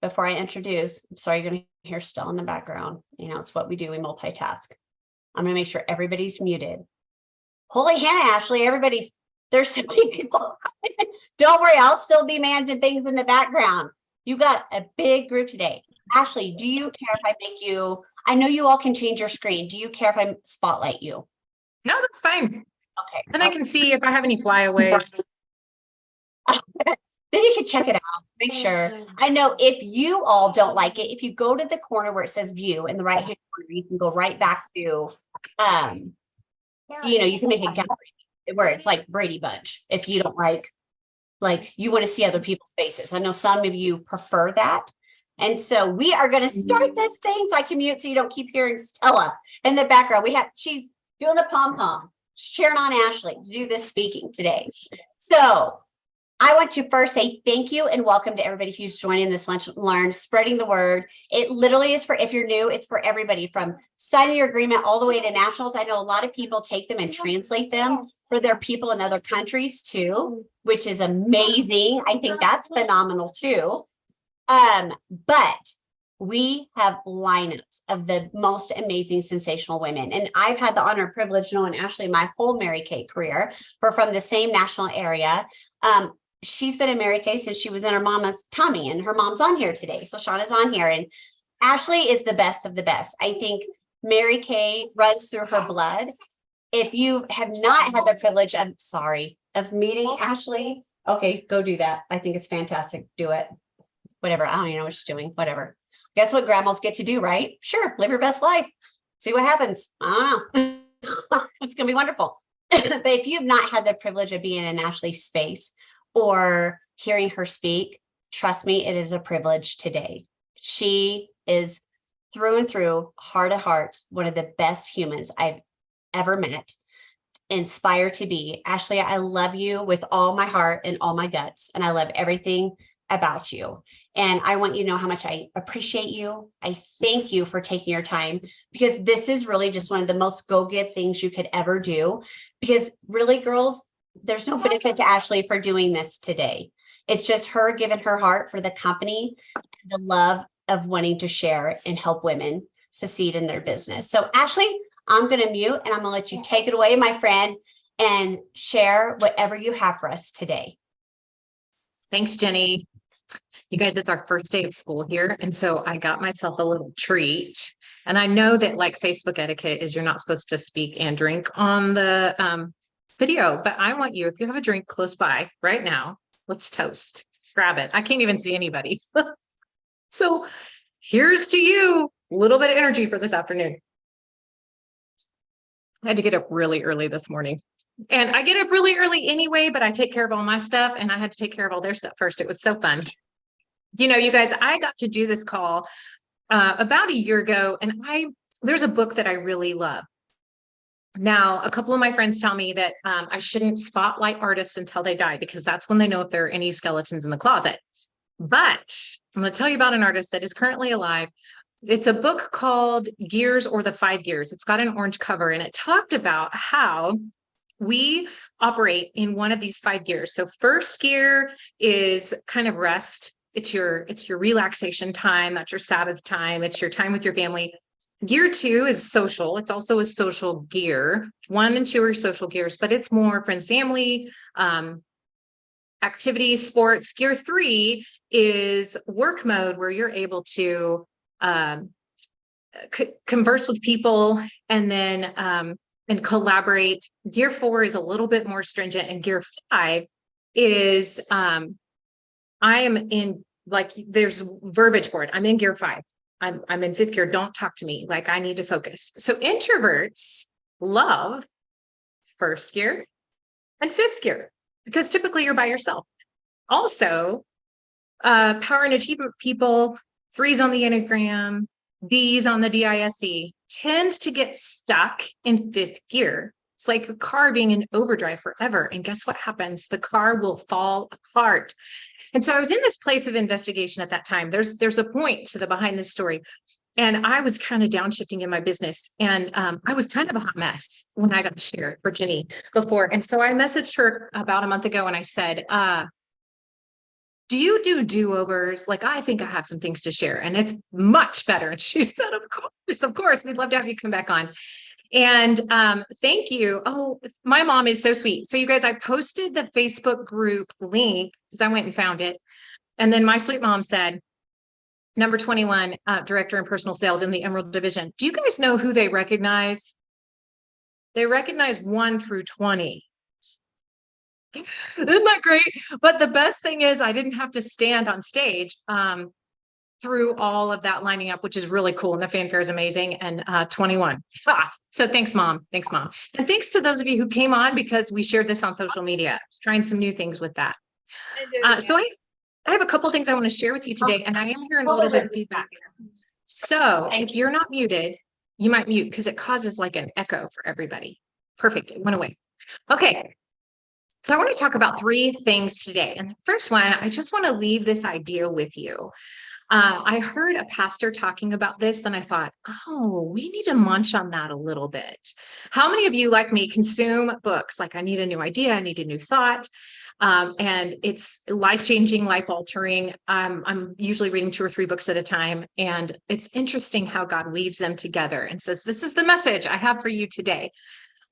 before I introduce, I'm sorry, you're going to hear still in the background. You know, it's what we do. We multitask. I'm going to make sure everybody's muted. Holy Hannah, Ashley, everybody's, there's so many people. Don't worry, I'll still be managing things in the background. You got a big group today. Ashley, do you care if I make you, I know you all can change your screen. Do you care if I spotlight you? No, that's fine. Okay. And I can see if I have any flyaways. Then you can check it out, make sure. I know if you all don't like it, if you go to the corner where it says view in the right hand corner, you can go right back to, you know, you can make a gallery where it's like Brady Bunch. If you don't like you want to see other people's faces. I know some of you prefer that. And so we are going to start this thing so I can mute so you don't keep hearing Stella in the background. She's doing the pom-pom. She's cheering on Ashley to do this speaking today. So I want to first say thank you and welcome to everybody who's joining this Lunch and Learn, spreading the word. It literally is for, if you're new, it's for everybody from signing your agreement all the way to nationals. I know a lot of people take them and translate them for their people in other countries too, which is amazing. I think that's phenomenal too. But we have lineups of the most amazing, sensational women. And I've had the honor and privilege knowing Ashley my whole Mary Kay career. We're from the same national area. She's been in Mary Kay since she was in her mama's tummy, and her mom's on here today. So Shauna's on here, and Ashley is the best of the best. I think Mary Kay runs through her blood. If you have not had the privilege, I'm sorry, of meeting Ashley, okay, go do that. I think it's fantastic. Do it. Whatever. I don't even know what she's doing. Whatever. Guess what grandmas get to do, right? Sure. Live your best life. See what happens. I don't know. It's going to be wonderful. But if you've not had the privilege of being in Ashley's space or hearing her speak, trust me, it is a privilege today. She is through and through, heart to heart, one of the best humans I've ever met, inspired to be. Ashley, I love you with all my heart and all my guts, and I love everything about you. And I want you to know how much I appreciate you. I thank you for taking your time, because this is really just one of the most go-give things you could ever do. Because really, girls, there's no benefit to Ashley for doing this today. It's just her giving her heart for the company, and the love of wanting to share and help women succeed in their business. So Ashley, I'm going to mute and I'm going to let you take it away, my friend, and share whatever you have for us today. Thanks, Jenny. You guys, it's our first day of school here. And so I got myself a little treat. And I know that like Facebook etiquette is you're not supposed to speak and drink on the video, but I want you, if you have a drink close by right now, let's toast. Grab it. I can't even see anybody. So here's to you. A little bit of energy for this afternoon. I had to get up really early this morning. And I get up really early anyway, but I take care of all my stuff, and I had to take care of all their stuff first. It was so fun. You know, you guys, I got to do this call about a year ago, and there's a book that I really love. Now, a couple of my friends tell me that I shouldn't spotlight artists until they die, because that's when they know if there are any skeletons in the closet. But I'm going to tell you about an artist that is currently alive. It's a book called Gears, or the 5 Gears. It's got an orange cover, and it talked about how we operate in one of these 5 gears. So first gear is kind of rest. It's your relaxation time. That's your Sabbath time. It's your time with your family. Gear 2 is social. It's also a social gear. 1 and 2 are social gears, but it's more friends, family, activities, sports. Gear 3 is work mode, where you're able to converse with people and then and collaborate. Gear 4 is a little bit more stringent, and gear 5 is I am in, like, there's verbiage for it. I'm in gear 5. I'm in 5th gear. Don't talk to me. Like, I need to focus. So introverts love 1st gear and 5th gear, because typically you're by yourself. Also, power and achievement people, 3s on the Enneagram, Ds on the DISC, tend to get stuck in 5th gear. It's like a car being in overdrive forever. And guess what happens? The car will fall apart. And so I was in this place of investigation at that time. There's a point to the behind this story. And I was kind of downshifting in my business. And I was kind of a hot mess when I got to share it for Jenny before. And so I messaged her about a month ago, and I said, do you do do-overs? Like, I think I have some things to share, and it's much better. And she said, of course, we'd love to have you come back on. And thank you. Oh, my mom is so sweet. So you guys, I posted the Facebook group link because I went and found it. And then my sweet mom said, number 21, director in personal sales in the Emerald division. Do you guys know who they recognize? They recognize 1 through 20. Isn't that great? But the best thing is I didn't have to stand on stage through all of that lining up, which is really cool. And the fanfare is amazing. And 21. So thanks, Mom. Thanks, Mom. And thanks to those of you who came on because we shared this on social media. I was trying some new things with that. So I have a couple things I want to share with you today, and I am hearing a little bit of feedback. So if you're not muted, you might mute because it causes like an echo for everybody. Perfect. It went away. Okay. So I want to talk about 3 things today. And the first one, I just want to leave this idea with you. I heard a pastor talking about this, and I thought, oh, we need to munch on that a little bit. How many of you, like me, consume books? Like, I need a new idea, I need a new thought. And it's life-changing, life-altering. I'm usually reading 2 or 3 books at a time. And it's interesting how God weaves them together and says, this is the message I have for you today.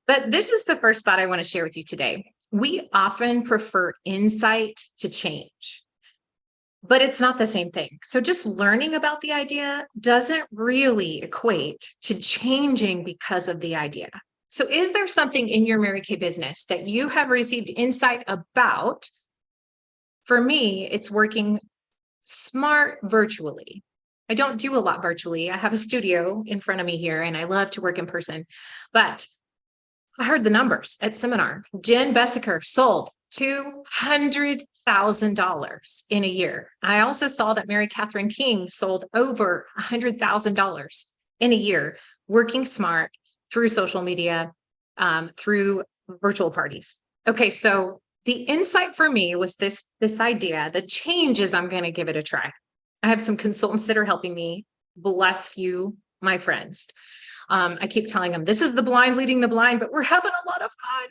But this is the first thought I want to share with you today. We often prefer insight to change, but it's not the same thing. So just learning about the idea doesn't really equate to changing because of the idea. So is there something in your Mary Kay business that you have received insight about? For me, it's working smart virtually. I don't do a lot virtually. I have a studio in front of me here, and I love to work in person, but I heard the numbers at seminar. Jen Bessiker sold $200,000 in a year. I also saw that Mary Catherine King sold over $100,000 in a year, working smart through social media, through virtual parties. Okay, so the insight for me was this idea. The change is I'm going to give it a try. I have some consultants that are helping me. Bless you, my friends. I keep telling them, this is the blind leading the blind, but we're having a lot of fun.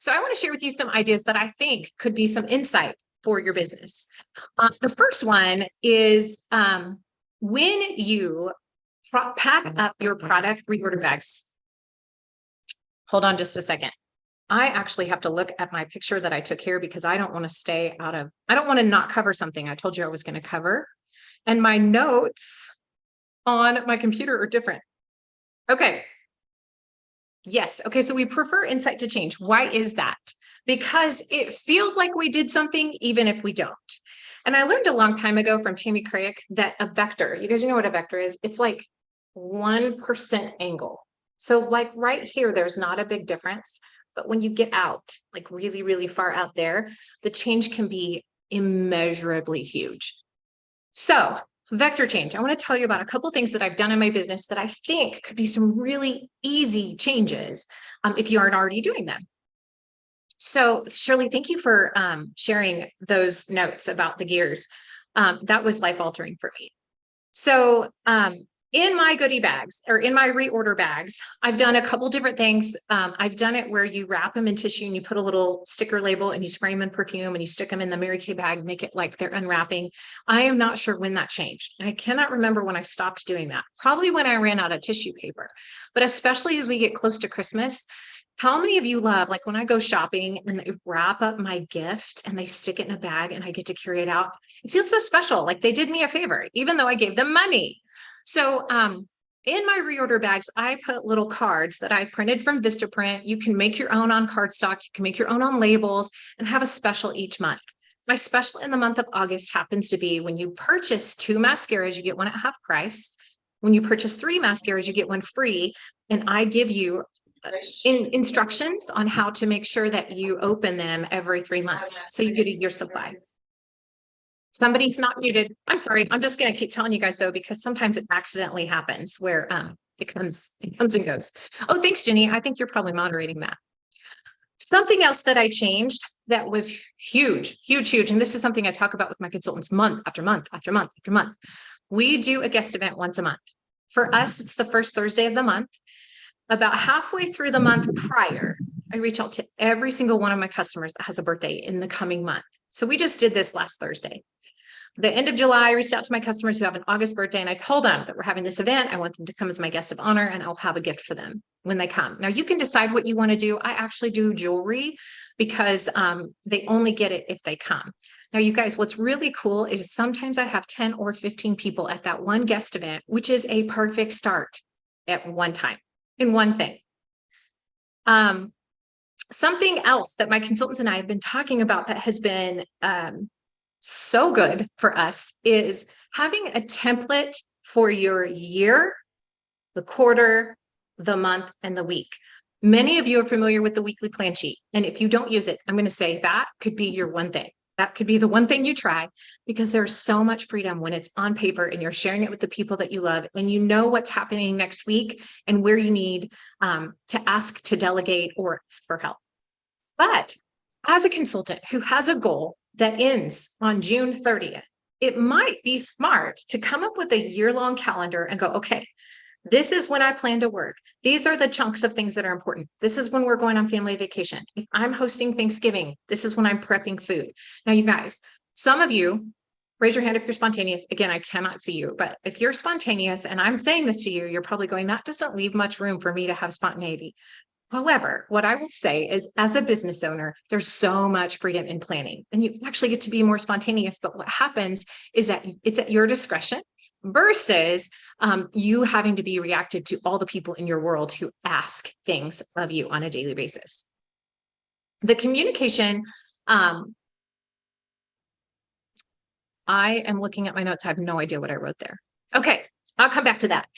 So I want to share with you some ideas that I think could be some insight for your business. The first one is when you pack up your product reorder bags. Hold on just a second. I actually have to look at my picture that I took here because I don't want to I don't want to not cover something I told you I was going to cover. And my notes on my computer are different. Okay. Yes. Okay. So we prefer insight to change. Why is that? Because it feels like we did something even if we don't. And I learned a long time ago from Tammy Craig that a vector, you guys know what a vector is? It's like 1% angle. So like right here, there's not a big difference. But when you get out, like really, really far out there, the change can be immeasurably huge. So vector change. I want to tell you about a couple of things that I've done in my business that I think could be some really easy changes if you aren't already doing them. So Shirley, thank you for sharing those notes about the gears. That was life altering for me. So in my goodie bags or in my reorder bags, I've done a couple different things. I've done it where you wrap them in tissue and you put a little sticker label and you spray them in perfume and you stick them in the Mary Kay bag, make it like they're unwrapping. I am not sure when that changed. I cannot remember when I stopped doing that. Probably when I ran out of tissue paper, but especially as we get close to Christmas. How many of you love, like when I go shopping and they wrap up my gift and they stick it in a bag and I get to carry it out? It feels so special. Like they did me a favor, even though I gave them money. So in my reorder bags, I put little cards that I printed from Vistaprint. You can make your own on cardstock. You can make your own on labels and have a special each month. My special in the month of August happens to be when you purchase 2 mascaras, you get one at half price. When you purchase 3 mascaras, you get one free. And I give you instructions on how to make sure that you open them every 3 months. So you get a year supply. Somebody's not muted. I'm sorry. I'm just going to keep telling you guys though, because sometimes it accidentally happens where it comes and goes. Oh, thanks, Jenny. I think you're probably moderating that. Something else that I changed that was huge, huge, huge. And this is something I talk about with my consultants month after month, after month, after month. We do a guest event once a month. For us, it's the first Thursday of the month. About halfway through the month prior, I reach out to every single one of my customers that has a birthday in the coming month. So we just did this last Thursday. The end of July, I reached out to my customers who have an August birthday, and I told them that we're having this event. I want them to come as my guest of honor, and I'll have a gift for them when they come. Now you can decide what you want to do. I actually do jewelry because they only get it if they come. Now, you guys, what's really cool is sometimes I have 10 or 15 people at that one guest event, which is a perfect start at one time in one thing. Something else that my consultants and I have been talking about that has been so good for us is having a template for your year, the quarter, the month, and the week. Many of you are familiar with the weekly plan sheet. And if you don't use it, I'm going to say that could be your one thing. That could be the one thing you try, because there's so much freedom when it's on paper and you're sharing it with the people that you love, and you know what's happening next week and where you need to ask to delegate or ask for help. But as a consultant who has a goal that ends on June 30th, it might be smart to come up with a year-long calendar and go, okay, this is when I plan to work. These are the chunks of things that are important. This is when we're going on family vacation. If I'm hosting Thanksgiving, this is when I'm prepping food. Now, you guys, some of you, raise your hand if you're spontaneous. Again, I cannot see you, but if you're spontaneous and I'm saying this to you, you're probably going, that doesn't leave much room for me to have spontaneity. However, what I will say is, as a business owner, there's so much freedom in planning, and you actually get to be more spontaneous. But what happens is that it's at your discretion versus you having to be reactive to all the people in your world who ask things of you on a daily basis. The communication, I am looking at my notes. I have no idea what I wrote there. Okay. I'll come back to that.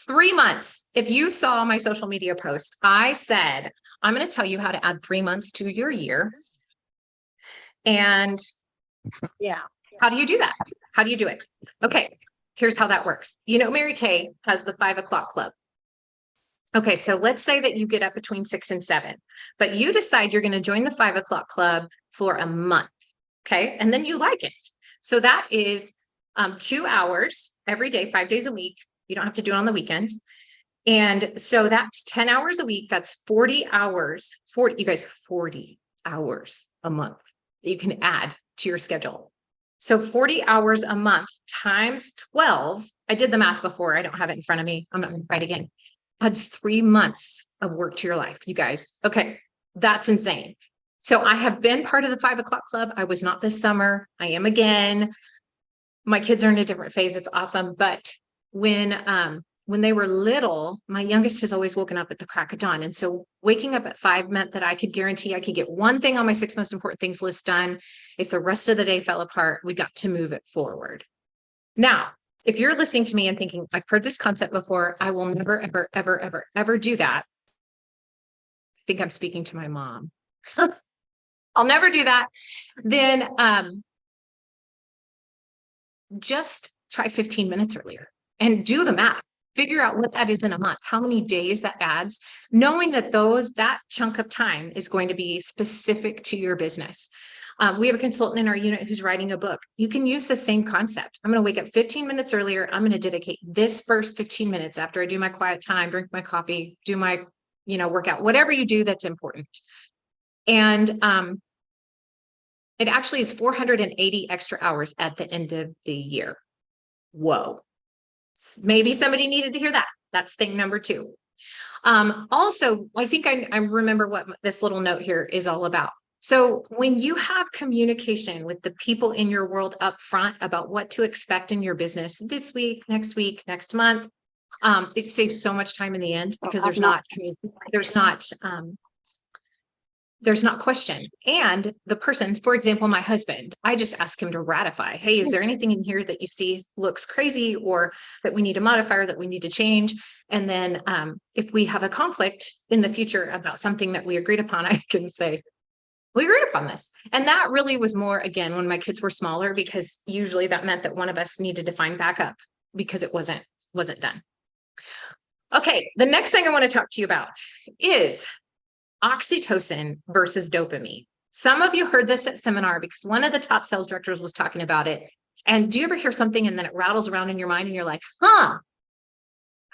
3 months. If you saw my social media post, I said, I'm going to tell you how to add 3 months to your year. And Yeah. how do you do that? How do you do it? Okay. Here's how that works. You know, Mary Kay has the 5 o'clock club. Okay. So let's say that you get up between 6 and 7, but you decide you're going to join the 5 o'clock club for a month. Okay. And then you like it. So that is 2 hours every day, 5 days a week. You don't have to do it on the weekends. And so that's 10 hours a week. That's 40 hours, 40 hours a month that you can add to your schedule. So 40 hours a month times 12. I did the math before. I don't have it in front of me. I'm not going to try it again. Adds 3 months of work to your life, you guys. Okay. That's insane. So I have been part of the 5 o'clock club. I was not this summer. I am again. My kids are in a different phase. It's awesome. But when they were little, my youngest has always woken up at the crack of dawn. And so waking up at 5 meant that I could guarantee I could get one thing on my 6 most important things list done. If the rest of the day fell apart, we got to move it forward. Now, if you're listening to me and thinking, I've heard this concept before, I will never, ever, ever, ever, ever do that. I think I'm speaking to my mom. I'll never do that. Then, just try 15 minutes earlier and do the math. Figure out what that is in a month, how many days that adds, knowing that that chunk of time is going to be specific to your business. We have a consultant in our unit who's writing a book. You can use the same concept. I'm going to wake up 15 minutes earlier. I'm going to dedicate this first 15 minutes after I do my quiet time, drink my coffee, do my, workout, whatever you do that's important. And it actually is 480 extra hours at the end of the year. Whoa. Maybe somebody needed to hear that. That's thing number 2. Also, I think I remember what this little note here is all about. So when you have communication with the people in your world up front about what to expect in your business this week, next month, it saves so much time in the end because there's not question. And the person, for example, my husband, I just ask him to ratify, hey, is there anything in here that you see looks crazy or that we need to modify or that we need to change? And then if we have a conflict in the future about something that we agreed upon, I can say, we agreed upon this. And that really was more, again, when my kids were smaller, because usually that meant that one of us needed to find backup because it wasn't done. Okay, the next thing I want to talk to you about is oxytocin versus dopamine. Some of you heard this at seminar because one of the top sales directors was talking about it. And do you ever hear something and then it rattles around in your mind and you're like, I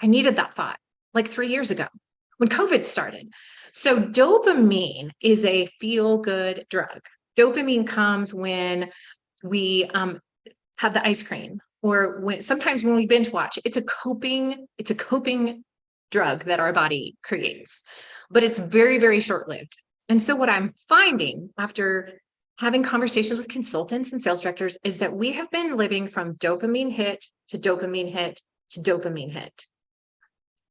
needed that thought like 3 years ago when COVID started. So dopamine is a feel-good drug. Dopamine comes when we have the ice cream, or sometimes when we binge watch. It's a coping drug that our body creates, but it's very, very short-lived. And so what I'm finding after having conversations with consultants and sales directors is that we have been living from dopamine hit to dopamine hit to dopamine hit.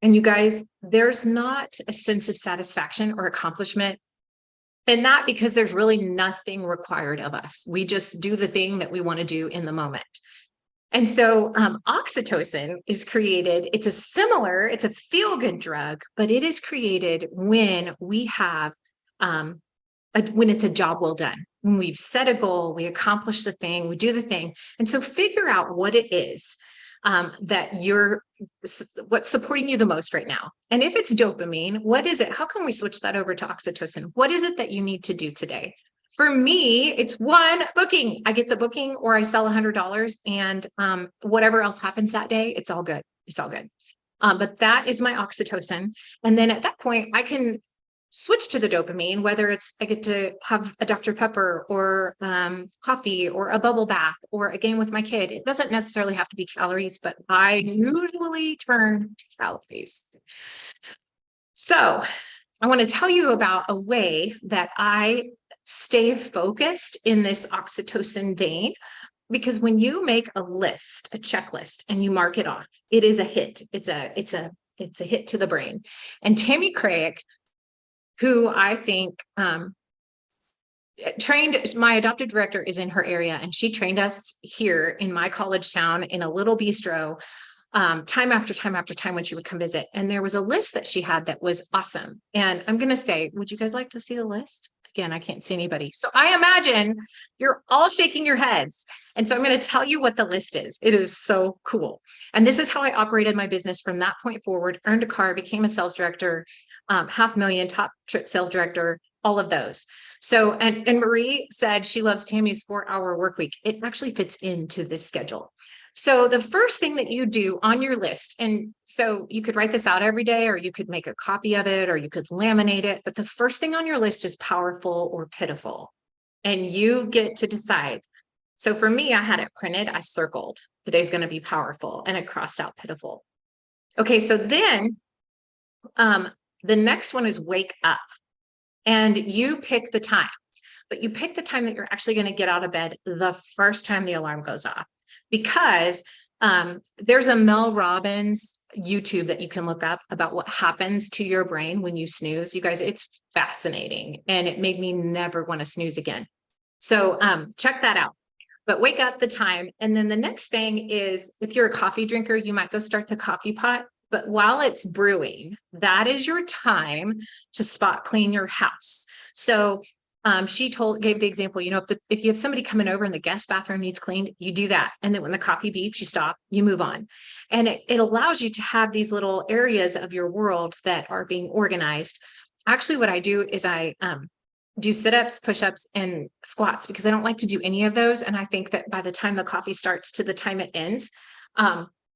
And you guys, there's not a sense of satisfaction or accomplishment in that, because there's really nothing required of us. We just do the thing that we want to do in the moment. And so oxytocin is created. It's a feel-good drug, but it is created when we have, when it's a job well done. When we've set a goal, we accomplish the thing, we do the thing. And so figure out what it is what's supporting you the most right now. And if it's dopamine, what is it? How can we switch that over to oxytocin? What is it that you need to do today? For me, it's one, booking. I get the booking, or I sell $100, and whatever else happens that day, it's all good. It's all good. But that is my oxytocin. And then at that point, I can switch to the dopamine, whether it's I get to have a Dr. Pepper or coffee or a bubble bath or a game with my kid. It doesn't necessarily have to be calories, but I usually turn to calories. So I want to tell you about a way that I stay focused in this oxytocin vein, because when you make a list, a checklist, and you mark it off, it is a hit. It's a hit to the brain. And Tammy Craig, who I think trained, my adoptive director is in her area, and she trained us here in my college town in a little bistro time after time after time when she would come visit. And there was a list that she had that was awesome. And I'm going to say, would you guys like to see the list? Again, I can't see anybody. So I imagine you're all shaking your heads. And so I'm going to tell you what the list is. It is so cool. And this is how I operated my business from that point forward, earned a car, became a sales director, $500,000, top trip sales director, all of those. So, and Marie said she loves Tammy's 4-hour work week. It actually fits into this schedule. So the first thing that you do on your list, and so you could write this out every day, or you could make a copy of it, or you could laminate it. But the first thing on your list is powerful or pitiful, and you get to decide. So for me, I had it printed. I circled today's going to be powerful, and I crossed out pitiful. Okay. So then, the next one is wake up, and you pick the time, but you pick the time that you're actually going to get out of bed the first time the alarm goes off, because there's a Mel Robbins YouTube that you can look up about what happens to your brain when you snooze. You guys, it's fascinating, and it made me never want to snooze again. So check that out. But wake up the time. And then the next thing is, if you're a coffee drinker, you might go start the coffee pot. But while it's brewing, that is your time to spot clean your house. So she gave the example, if you have somebody coming over and the guest bathroom needs cleaned, you do that. And then when the coffee beeps, you stop, you move on. And it allows you to have these little areas of your world that are being organized. Actually, what I do is I do sit-ups, push-ups, and squats, because I don't like to do any of those. And I think that by the time the coffee starts to the time it ends,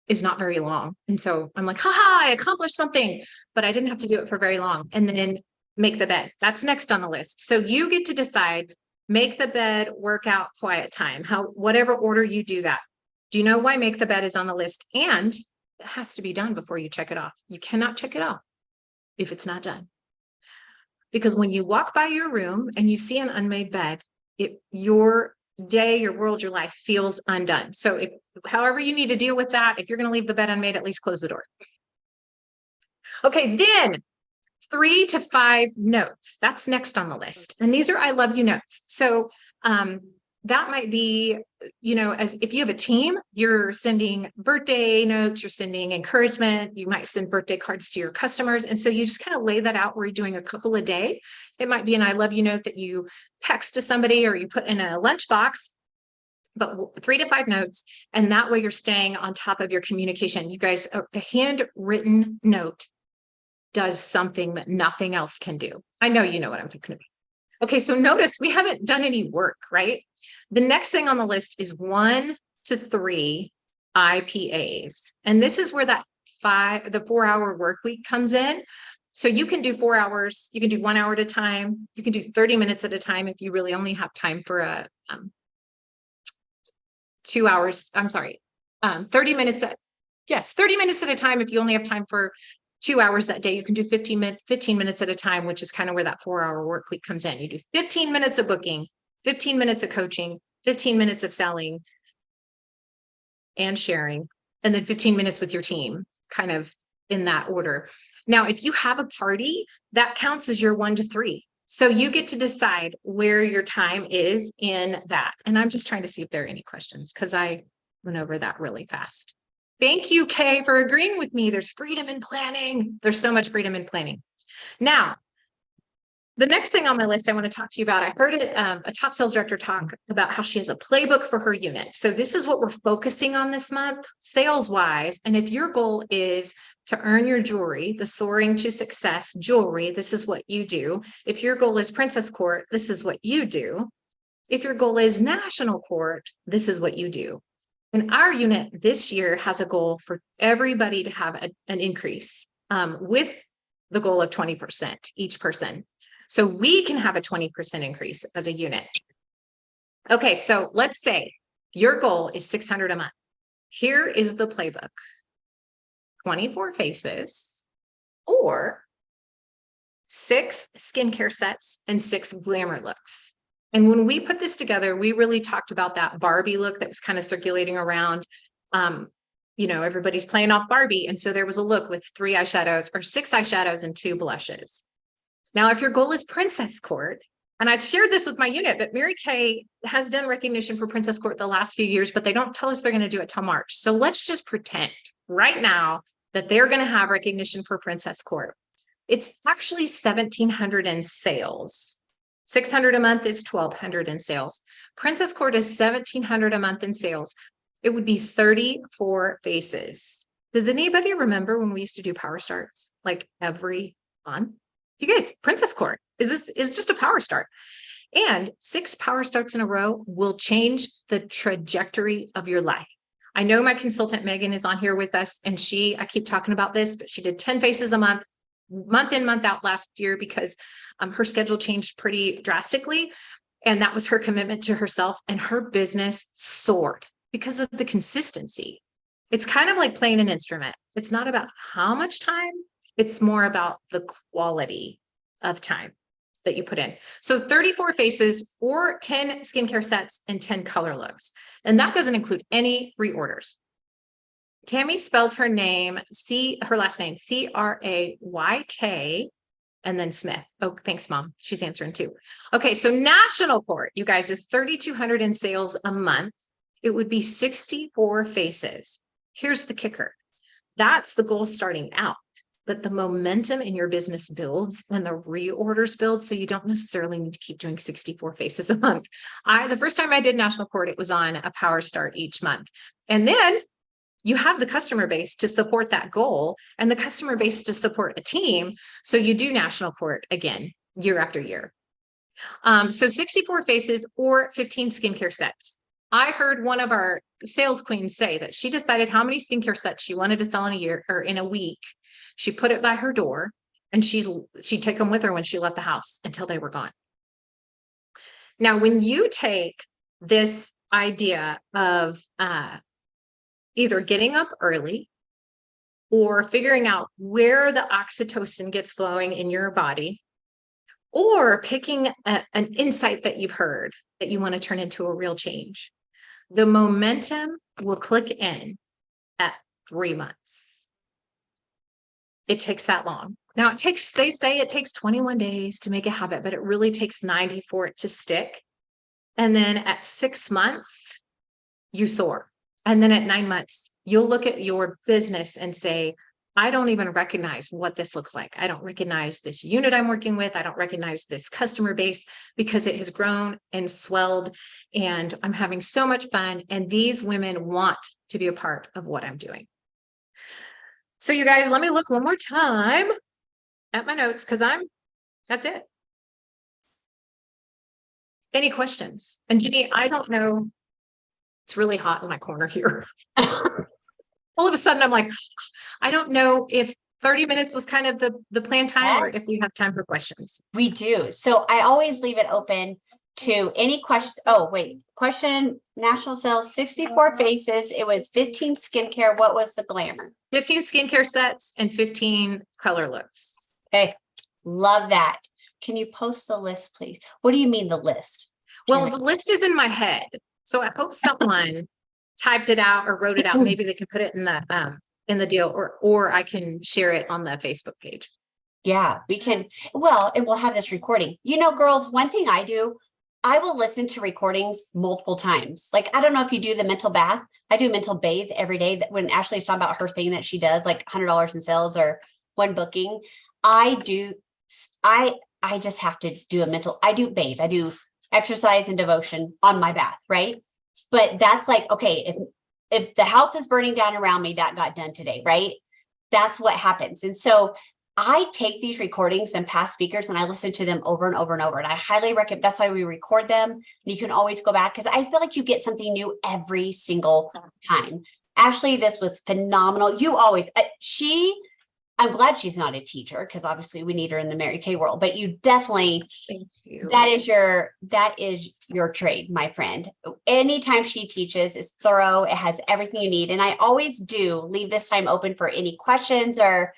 is not very long. And so I'm like, haha, I accomplished something, but I didn't have to do it for very long. And then make the bed. That's next on the list. So you get to decide, make the bed, workout, quiet time, whatever order you do that. Do you know why make the bed is on the list? And it has to be done before you check it off. You cannot check it off if it's not done. Because when you walk by your room and you see an unmade bed, your day, your world, your life feels undone. So however you need to deal with that, if you're going to leave the bed unmade, at least close the door. Okay, then 3 to 5 notes. That's next on the list. And these are I love you notes. So that might be, as if you have a team, you're sending birthday notes, you're sending encouragement, you might send birthday cards to your customers. And so you just kind of lay that out where you're doing a couple a day. It might be an I love you note that you text to somebody or you put in a lunchbox, but 3 to 5 notes. And that way you're staying on top of your communication. You guys, the handwritten note does something that nothing else can do. I know you know what I'm talking about. Okay, so notice we haven't done any work, right? The next thing on the list is 1 to 3 IPAs. And this is where the 4-hour work week comes in. So you can do 4 hours, you can do 1 hour at a time, you can do 30 minutes at a time if you really only have time for a 2 hours. I'm sorry, 30 minutes 30 minutes at a time. If you only have time for 2 hours that day, you can do 15 minutes at a time, which is kind of where that 4-hour work week comes in. You do 15 minutes of booking, 15 minutes of coaching, 15 minutes of selling and sharing, and then 15 minutes with your team, kind of in that order. Now, if you have a party, that counts as your 1 to 3. So you get to decide where your time is in that. And I'm just trying to see if there are any questions because I went over that really fast. Thank you, Kay, for agreeing with me. There's freedom in planning. There's so much freedom in planning. Now, the next thing on my list I want to talk to you about, I heard a top sales director talk about how she has a playbook for her unit. So this is what we're focusing on this month, sales-wise. And if your goal is to earn your jewelry, the soaring to success jewelry, this is what you do. If your goal is Princess Court, this is what you do. If your goal is National Court, this is what you do. And our unit this year has a goal for everybody to have an increase with the goal of 20% each person. So we can have a 20% increase as a unit. Okay, so let's say your goal is 600 a month. Here is the playbook. 24 faces or 6 skincare sets and 6 glamour looks. And when we put this together, we really talked about that Barbie look that was kind of circulating around. Everybody's playing off Barbie. And so there was a look with 3 eyeshadows or 6 eyeshadows and 2 blushes. Now, if your goal is Princess Court, and I've shared this with my unit, but Mary Kay has done recognition for Princess Court the last few years, but they don't tell us they're going to do it till March. So let's just pretend right now that they're going to have recognition for Princess Court. It's actually 1,700 in sales. 600 a month is 1,200 in sales. Princess Court is 1,700 a month in sales. It would be 34 faces. Does anybody remember when we used to do power starts like every month? You guys, Princess Court is just a power start. And 6 power starts in a row will change the trajectory of your life. I know my consultant Megan is on here with us, and I keep talking about this, but she did 10 faces a month in, month out last year because her schedule changed pretty drastically. And that was her commitment to herself, and her business soared because of the consistency. It's kind of like playing an instrument. It's not about how much time, it's more about the quality of time that you put in. So 34 faces or 10 skincare sets and 10 color looks. And that doesn't include any reorders. Tammy spells her last name, C-R-A-Y-K, and then Smith. Oh, thanks, Mom. She's answering too. Okay, so National Court, you guys, is 3,200 in sales a month. It would be 64 faces. Here's the kicker. That's the goal starting out. But the momentum in your business builds and the reorders build. So you don't necessarily need to keep doing 64 faces a month. The first time I did National Court, it was on a power start each month. And then you have the customer base to support that goal and the customer base to support a team. So you do National Court again, year after year. So 64 faces or 15 skincare sets. I heard one of our sales queens say that she decided how many skincare sets she wanted to sell in a year or in a week. She put it by her door and she'd take them with her when she left the house until they were gone. Now, when you take this idea of either getting up early or figuring out where the oxytocin gets flowing in your body, or picking an insight that you've heard that you want to turn into a real change, the momentum will click in at 3 months. It takes that long. Now they say it takes 21 days to make a habit, but it really takes 90 for it to stick. And then at 6 months, you soar. And then at 9 months, you'll look at your business and say, I don't even recognize what this looks like. I don't recognize this unit I'm working with. I don't recognize this customer base because it has grown and swelled and I'm having so much fun. And these women want to be a part of what I'm doing. So you guys, let me look one more time at my notes because that's it. Any questions? And Jenny, I don't know. It's really hot in my corner here. All of a sudden, I'm like, I don't know if 30 minutes was kind of the planned time, or if we have time for questions. We do. So I always leave it open to any questions. Oh, wait. Question, national sales, 64 faces. It was 15 skincare. What was the glamour? 15 skincare sets and 15 color looks. Okay. Love that. Can you post the list, please? What do you mean the list? Well, the list is in my head. So I hope someone typed it out or wrote it out. Maybe they can put it in the deal, or I can share it on the Facebook page. Yeah, we can. Well, and we'll have this recording. You know, girls, one thing I do, I will listen to recordings multiple times. Like, I don't know if you do the mental bath. I do mental bathe every day. That when Ashley's talking about her thing that she does, like $100 in sales or one booking, I just have to do a mental, I do bathe. I do exercise and devotion on my bath, right? But that's like, okay, if the house is burning down around me, that got done today, right? That's what happens. And so I take these recordings and past speakers and I listen to them over and over and over. And I highly recommend, that's why we record them. And you can always go back because I feel like you get something new every single time. Ashley, this was phenomenal. You always, I'm glad she's not a teacher because obviously we need her in the Mary Kay world, but you definitely, Thank you. that is your trade, my friend. Anytime she teaches is thorough. It has everything you need. And I always do leave this time open for any questions or,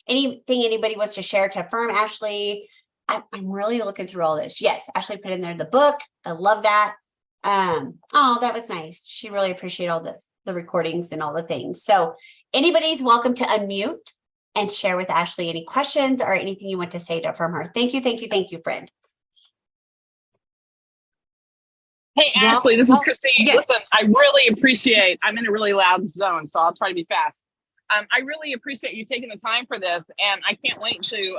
anything anybody wants to share to affirm Ashley. I'm really looking through all this. Yes, Ashley put in there the book. I love that. Oh, that was nice. She really appreciated all the recordings and all the things. So anybody's welcome to unmute and share with Ashley any questions or anything you want to say to affirm her. Thank you, thank you, thank you, friend. Hey, Ashley, this is Christine. Yes. Listen, I really appreciate, I'm in a really loud zone, so I'll try to be fast. I really appreciate you taking the time for this, and I can't wait to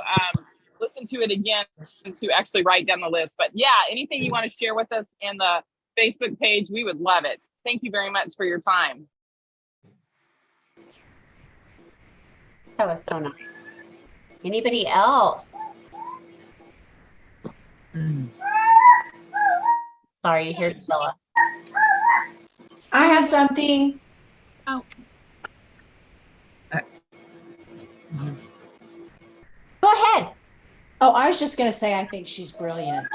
listen to it again to actually write down the list. But yeah, anything you want to share with us in the Facebook page, we would love it. Thank you very much for your time. That was so nice. Anybody else? Sorry, you hear Stella. I have something. Oh. Go ahead. Oh, I was just going to say, I think she's brilliant.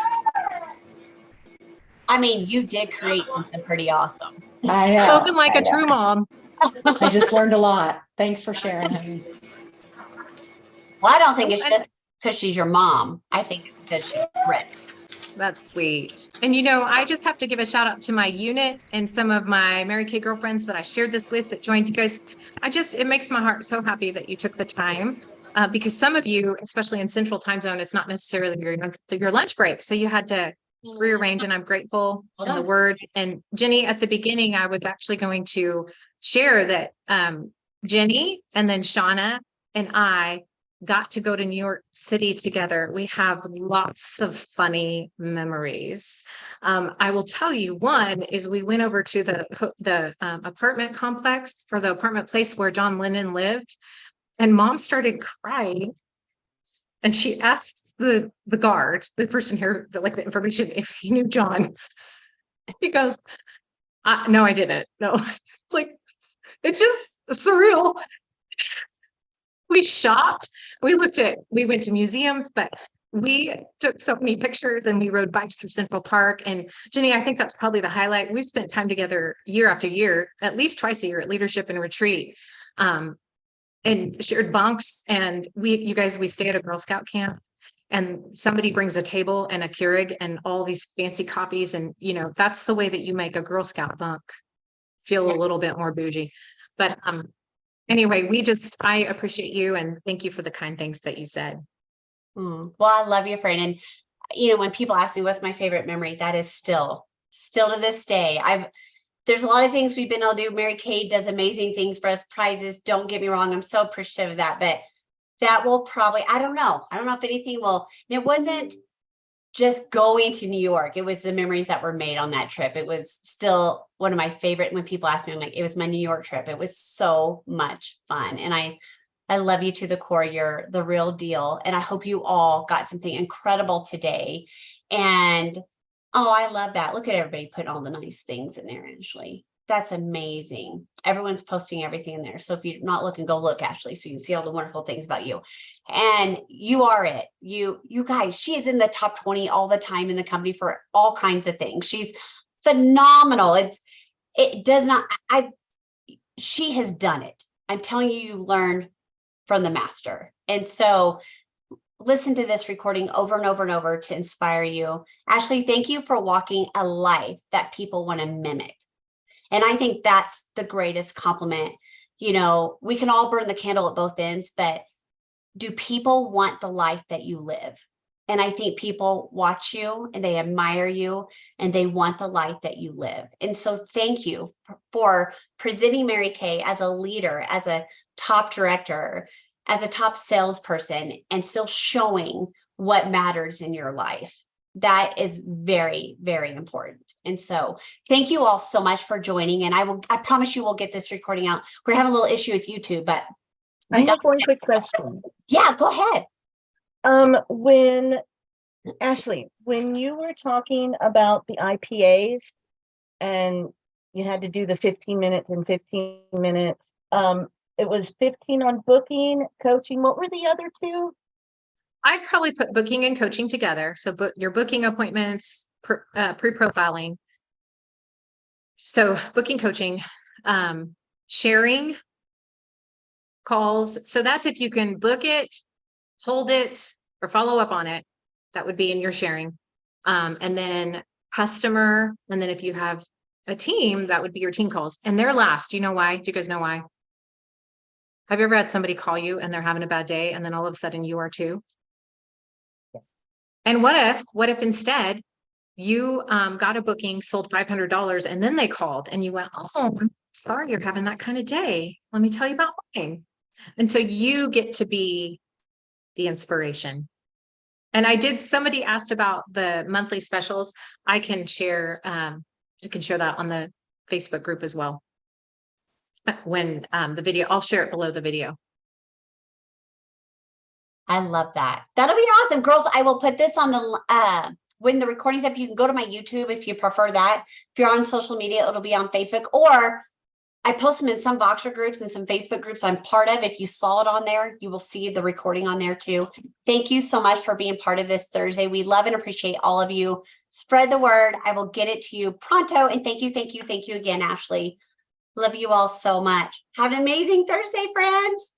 I mean, you did create something pretty awesome. I know. Spoken like a true mom. I just learned a lot. Thanks for sharing, honey. Well, I don't think it's just because she's your mom. I think it's because she's ready. That's sweet. And I just have to give a shout out to my unit and some of my Mary Kay girlfriends that I shared this with that joined you guys. It makes my heart so happy that you took the time because some of you, especially in Central Time Zone, it's not necessarily your lunch break. So you had to rearrange, and I'm grateful in the words. And Jenny, at the beginning, I was actually going to share that Jenny and then Shauna and I got to go to New York City together. We have lots of funny memories. I will tell you, one is we went over to the apartment complex or the apartment place where John Lennon lived, and Mom started crying. And she asked the guard, the person here, the information, if he knew John. He goes, "No, I didn't. No." It's like, it's just surreal. We shopped. We went to museums, but we took so many pictures and we rode bikes through Central Park. And Jenny, I think that's probably the highlight. We've spent time together year after year, at least twice a year at Leadership and Retreat, and shared bunks. And we stay at a Girl Scout camp, and somebody brings a table and a Keurig and all these fancy coffees. And, that's the way that you make a Girl Scout bunk feel a little bit more bougie. But, anyway, I appreciate you and thank you for the kind things that you said. Well, I love you, friend. And, when people ask me what's my favorite memory, that is still to this day. There's a lot of things we've been able to do. Mary Kay does amazing things for us, prizes. Don't get me wrong. I'm so appreciative of that, but that will probably, I don't know if anything will. And it wasn't just going to New York. It was the memories that were made on that trip. It was still one of my favorite. When people ask me, I'm like, it was my New York trip. It was so much fun. And I love you to the core. You're the real deal. And I hope you all got something incredible today. And I love that. Look at everybody putting all the nice things in there, Ashley. That's amazing. Everyone's posting everything in there. So if you're not looking, go look, Ashley, so you can see all the wonderful things about you. And you are it. You guys, she is in the top 20 all the time in the company for all kinds of things. She's phenomenal. She has done it. I'm telling you, you learn from the master. And so listen to this recording over and over and over to inspire you. Ashley, thank you for walking a life that people want to mimic. And I think that's the greatest compliment. You know, we can all burn the candle at both ends, but do people want the life that you live? And I think people watch you and they admire you and they want the life that you live. And so thank you for presenting Mary Kay as a leader, as a top director, as a top salesperson, and still showing what matters in your life. That is very, very important. And so thank you all so much for joining. And I promise you we'll get this recording out. We're having a little issue with YouTube, but I have one quick question. yeah, go ahead. When Ashley, when you were talking about the IPAs and you had to do the 15 minutes and 15 minutes, it was 15 on booking, coaching. What were the other two? I'd probably put booking and coaching together. So your booking appointments, pre-profiling. So booking, coaching, sharing calls. So that's if you can book it, hold it, or follow up on it. That would be in your sharing. And then customer. And then if you have a team, that would be your team calls. And they're last. Do you know why? Do you guys know why? Have you ever had somebody call you and they're having a bad day and then all of a sudden you are too? And what if instead you got a booking, sold $500 and then they called and you went, oh, I'm sorry you're having that kind of day. Let me tell you about mine. And so you get to be the inspiration. And somebody asked about the monthly specials. I can share that on the Facebook group as well. When the video, I'll share it below the video. I love that. That'll be awesome. Girls, I will put this on the, when the recording's up, you can go to my YouTube if you prefer that. If you're on social media, it'll be on Facebook, or I post them in some Voxer groups and some Facebook groups I'm part of. If you saw it on there, you will see the recording on there too. Thank you so much for being part of this Thursday. We love and appreciate all of you. Spread the word. I will get it to you pronto. And thank you again, Ashley. Love you all so much. Have an amazing Thursday, friends.